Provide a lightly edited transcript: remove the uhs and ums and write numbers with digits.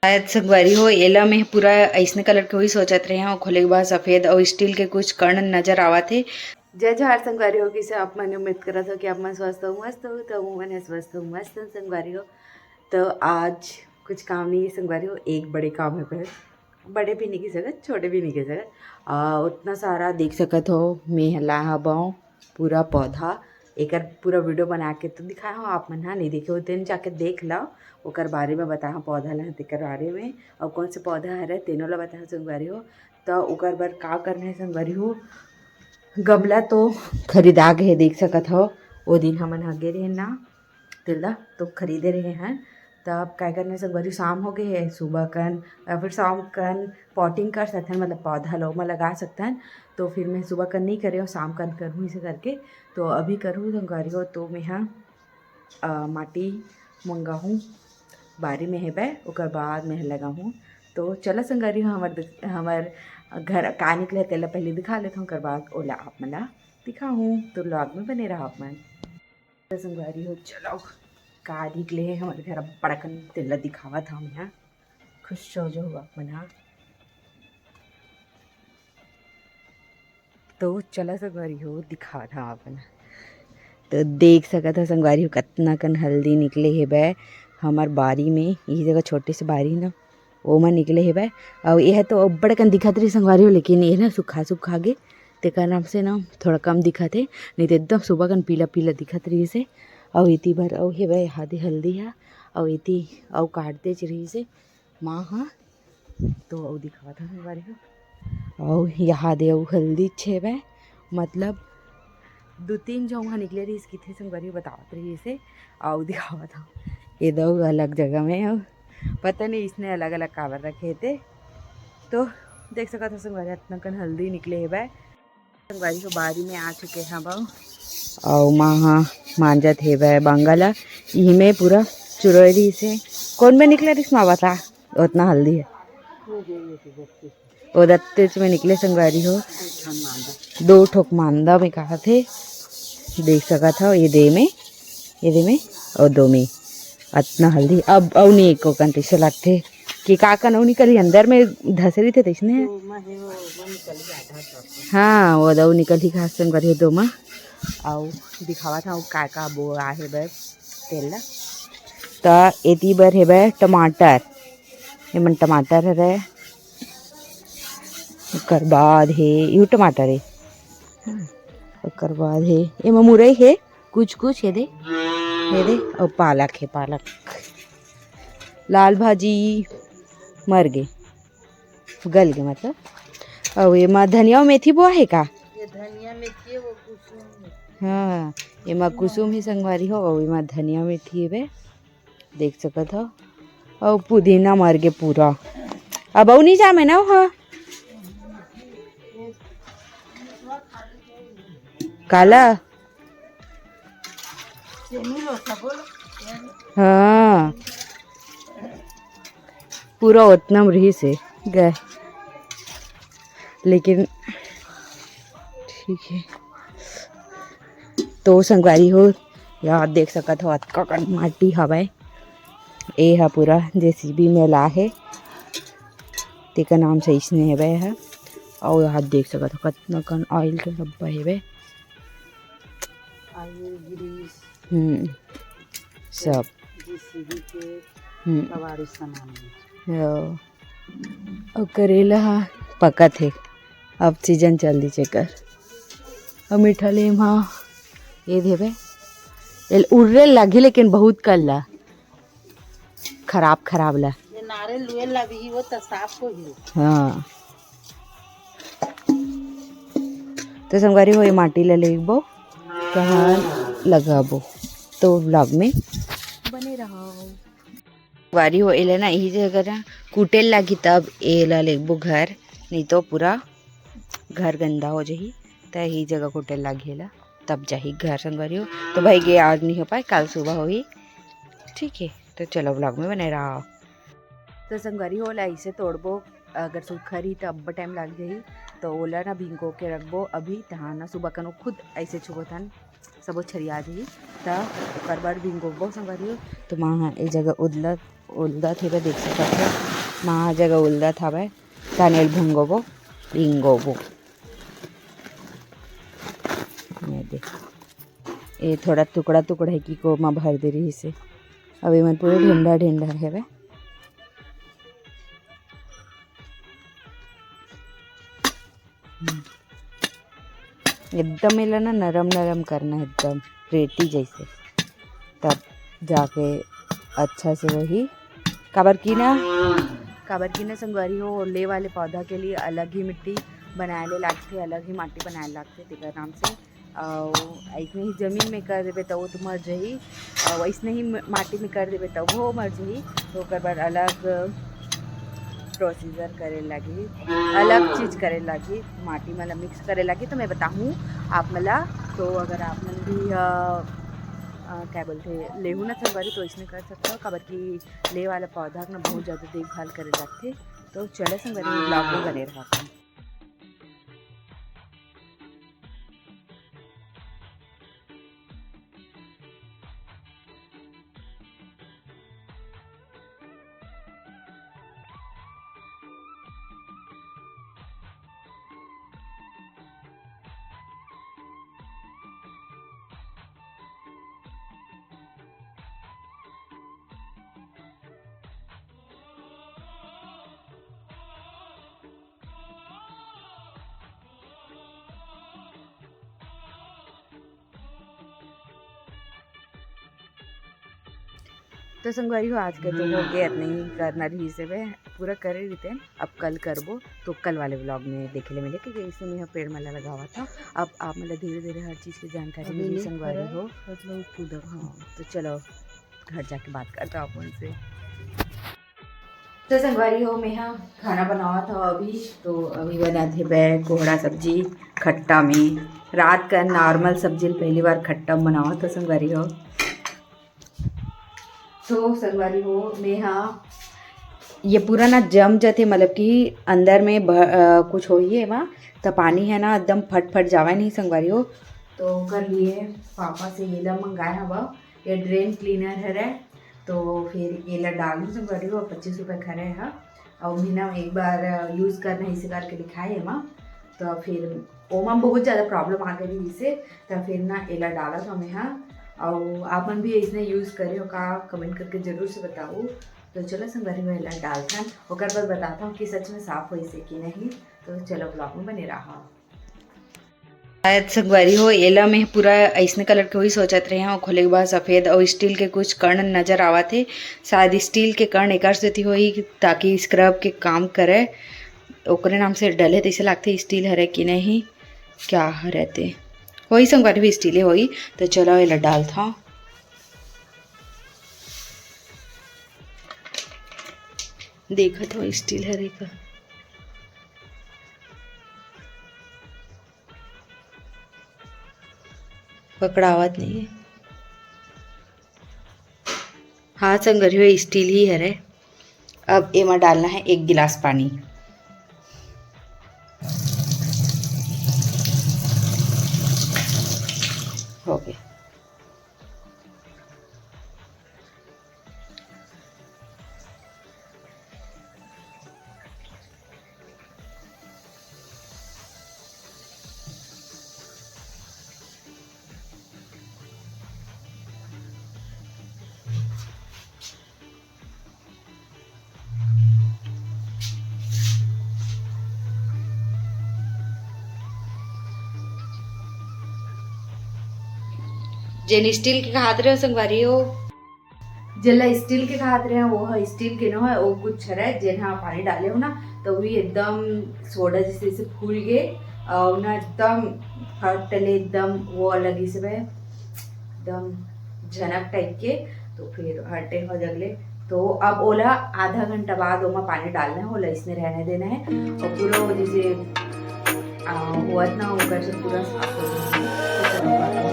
शायद संगवारी हो एला में पूरा ऐसने कलर के वही सोचत रहे हैं, खोले के बाद सफेद और स्टील के कुछ कर्ण नजर आवा थे। जय जहर संगवारी हो कि से आप मैंने उम्मीद करा था कि आप मैं स्वस्थ हो मस्त हो, तो मैंने स्वस्थ हूँ मस्त हूँ संगवारी हो। तो आज कुछ काम नहीं है संगवारी हो, एक बड़े काम है पर बड़े भी नहीं की सकत छोटे भी नहीं की सकत। उतना सारा देख सकत हो मैं हला हबाऊँ पूरा पौधा एक पूरा वीडियो बना के तो दिखाया हूँ आप मन, हाँ नहीं देखे हो दिन जाके देख लो ओकर बारे में बताया पौधा ला तेकर बारे में और कौन से पौधा है तेनों ला बताया संगवारी हो। तो ओकर बर का करना है संगवारी हो, गमला तो खरीदा के देख सकत हो वो दिन हमन हगे रहे ना तिल्ला तो खरीदे रहे हैं। तब क्या करने से बड़ी शाम हो गई है, सुबह कन या फिर शाम कन पॉटिंग कर सकते हैं, मतलब पौधा लोग में लगा सकते हैं। तो फिर मैं सुबह कन नहीं करे और शाम कन करूँ इसे करके। तो अभी करूँ संगवारी हो तो मैं हाँ माटी मंगाऊँ बारी में है बे ओकर बाद में लगा हूँ। तो चलो संगवारी हो हमार घर का निकले तेला पहले दिखा लेता हूँ, ओकर बाद ओला आप मला दिखाऊँ तो लॉग में बने रहा आप मन। संगवारी हो चलो का निकले हैं हमारे घर बड़कन तेला दिखावा था हम यहाँ खुश हो जो आप मना। तो चला संगवारी हो दिखा था अपन तो देख सका था संगवारी हो कितना कन हल्दी निकले है बे हमार बारी में, यही जगह छोटे से बारी ना वो में निकले है बे। और यह तो बड़ा कन दिखत रही संगवारी हो, लेकिन ये ना सूखा सूखा गे तेकर नाम से ना थोड़ा कम दिखत है, नहीं तो एकदम सुबह कन पीला पीला दिखत रही से। और इति भर और हे बे हादे हल्दी है और इति और काटते रही से माँ हाँ। तो और दिखावा था संगवारी हो और यहाँ दे हल्दी छे बे, मतलब 2-3 जो वहाँ निकले रही इसकी थे संगवारी बतावत रही इसे और दिखावा था ये दो अलग जगह में। और पता नहीं इसने अलग अलग कावर रखे थे। तो देख सका था संगवारी इतना कन हल्दी निकले है बे संगवारी को बारी में आ चुके हैं अब और माँ हाँ मांजा थे बे बंगाला यही में पूरा चुरोरी से कौन में निकले रिस मावा था उतना हल्दी है वो दत्तेच में निकले संगवारी हो 2 ठोक मांदा में कहा थे देख सका था ये दे में और 2 में इतना हल्दी अब और नहीं एक कन से लगते कि का कन निकली अंदर में धसरी थे इसने हाँ वो दो निकली घास संगवारी 2 माँ और दिखावा था का बो आहे बे तेल तो एती बर है बे टमाटर ये मन टमाटर है रे ओकर बाद है यू टमाटर है ओकर बाद है ये मुरई है कुछ ये दे और पालक है पालक लाल भाजी मर गए गल गए मतलब। और ये माँ धनिया मेथी बोआ है का ये धनिया मेथी है वो कुसुम हाँ ये माँ कुसुम ही संगवारी हो और ये माँ धनिया मेथी है बे देख सकत हो और पुदीना मर गए पूरा अब नहीं जामे ना हाँ काला हाँ पूरा उतना रही से गए लेकिन ठीक है। तो संगवारी हो यार देख सकत हो अतका कन माटी हवाए ए हा पूरा जेसीबी में ला है तेका नाम से इसने है बे है। और यहाँ देख सकत हो कितना कन ऑयल के डब्बा है बे सब और करेला पकत है अब सीजन चल दी चेकर और मीठा लेम हाँ ये देवे उड़े लगे लेकिन बहुत कल ला खराब ला ये नारियल लुए ला भी वो तो साफ हो ही हाँ। तो संगवारी हो ये माटी ले लेबो कहाँ लगाबो तो व्लॉग में बने रहो वारी हो एला ना यही जगह ना कुटेल लगी तब एला लेबो घर, नहीं तो पूरा घर गंदा हो जाही तो यही जगह कुटेल लगी तब जाही घर संगवारी हो। तो भाई ये आज नहीं हो पाए कल सुबह होगी ठीक है। तो चलो व्लॉग में बने रहा। तो संगवारी हो ऐसे तोड़बो अगर सूखा रही तो अब टाइम लग जाही तो ओला ना भिंगो के रखबो अभी तहाँ ना सुबह कनो खुद ऐसे छुबोथन सब छरिया जाही तो बार भिंगोबो संगवारी हो। तो माँ एक जगह उल्दा थे देख सकते महा जगह उल्दा था भाई तानेल भुंगोबो रिंगोबो देख ये थोड़ा टुकड़ा टुकड़ा है कि को माँ भर दे रही से अभी मन पूरे ढेंडा ढेंडा है वे एकदम ना नरम नरम करना है एकदम रेती जैसे तब जाके अच्छा से वही काबर की ना संगवारी हो ले वाले पौधा के लिए अलग ही मिट्टी बनाए लागते अलग ही माटी बनाए लागते तेकर नाम से ऐसने ही जमीन में कर देवे तो वो तो मर जाही वैसने ही माटी में कर देवे तो वो मर जाही तो ओकर बाद अलग प्रोसीजर करे लगी अलग चीज़ करे लगी माटी मतलब मिक्स करे लगी तो मैं बताऊँ आप मला तो अगर आप मन भी क्या बोलते लेहू ना संगवारी तो इसमें कर सकते हो काबर की ले वाला पौधा ना बहुत ज़्यादा देखभाल करे लगते तो चले संगवारी ब्लॉग में बने रहा तो संगवारी हो आज के तो हो गया नहीं करना रही से वे पूरा करे रहते अब कल करबो तो कल वाले व्लॉग में देखे ले मिले क्योंकि इसमें मैं पेड़ मला लगा हुआ था अब आप मतलब धीरे धीरे हर चीज़ की जानकारी मिली संगवारी हो मतलब हाँ तो चलो घर जाके बात करता हूँ उनसे तो संगवारी हो मैं यहाँ खाना बनावा था अभी बना थे बैग कोहड़ा सब्जी खट्टा में रात का नॉर्मल सब्जी पहली बार खट्टा बनावा था संगवारी हो तो संगवारी हो मैं हाँ ये पूरा ना जम जाते मतलब कि अंदर में कुछ हो ही है वहाँ तो पानी है ना एकदम फट फट जावा नहीं संगवारी हो तो कर लिए पापा से ये ला मंगाया हवा ये ड्रेन क्लीनर है तो फिर ये ला डालू संगवारी हो 25 रुपये खरे है और महीना एक बार यूज़ करना इसे करके दिखाए है माँ तो फिर ओमा बहुत ज़्यादा प्रॉब्लम आ गई इसे तो फिर ना एला डाला था मैं हाँ और आप मन भी इसने यूज़ करे हो का कमेंट करके ज़रूर से बताओ तो चलो संगवारी में एला डालता और बाद बताता हूँ कि सच में साफ़ हो इसे कि नहीं तो चलो ब्लॉग में बने रहा शायद संगवारी हो एला में पूरा ऐसने कलर के वही सोचत रहे हैं और खोले के बाद सफ़ेद और स्टील के कुछ कण नज़र आवा थे शायद स्टील के कण एक से हुई ताकि स्क्रब के काम करे ओकरे नाम से डले तो इसे लगते स्टील हरे कि नहीं क्या रहते वही संगवारी भी स्टील होई तो चलो ये डाल था देखा तो स्टील हरे का पकड़ावत नहीं है हाँ संगवारी हो स्टील ही हरे अब एमा डालना है 1 गिलास पानी हो गया जेन स्टील के खात रहे हो संगवारी हो जला स्टील के खात रहे वो है स्टील के न है वो कुछ है जेन हाँ पानी डाले हो ना तो भी एकदम सोडा जैसे फूल गए और ना एकदम फटले एकदम वो अलग ही से एकदम झनक टाइप के तो फिर हटे हो जगले तो अब ओला आधा घंटा बाद ओमा पानी डालना है ओला इसमें रहने देना है और पूरा जैसे हुआ ना होकर से पूरा साफ हो जाए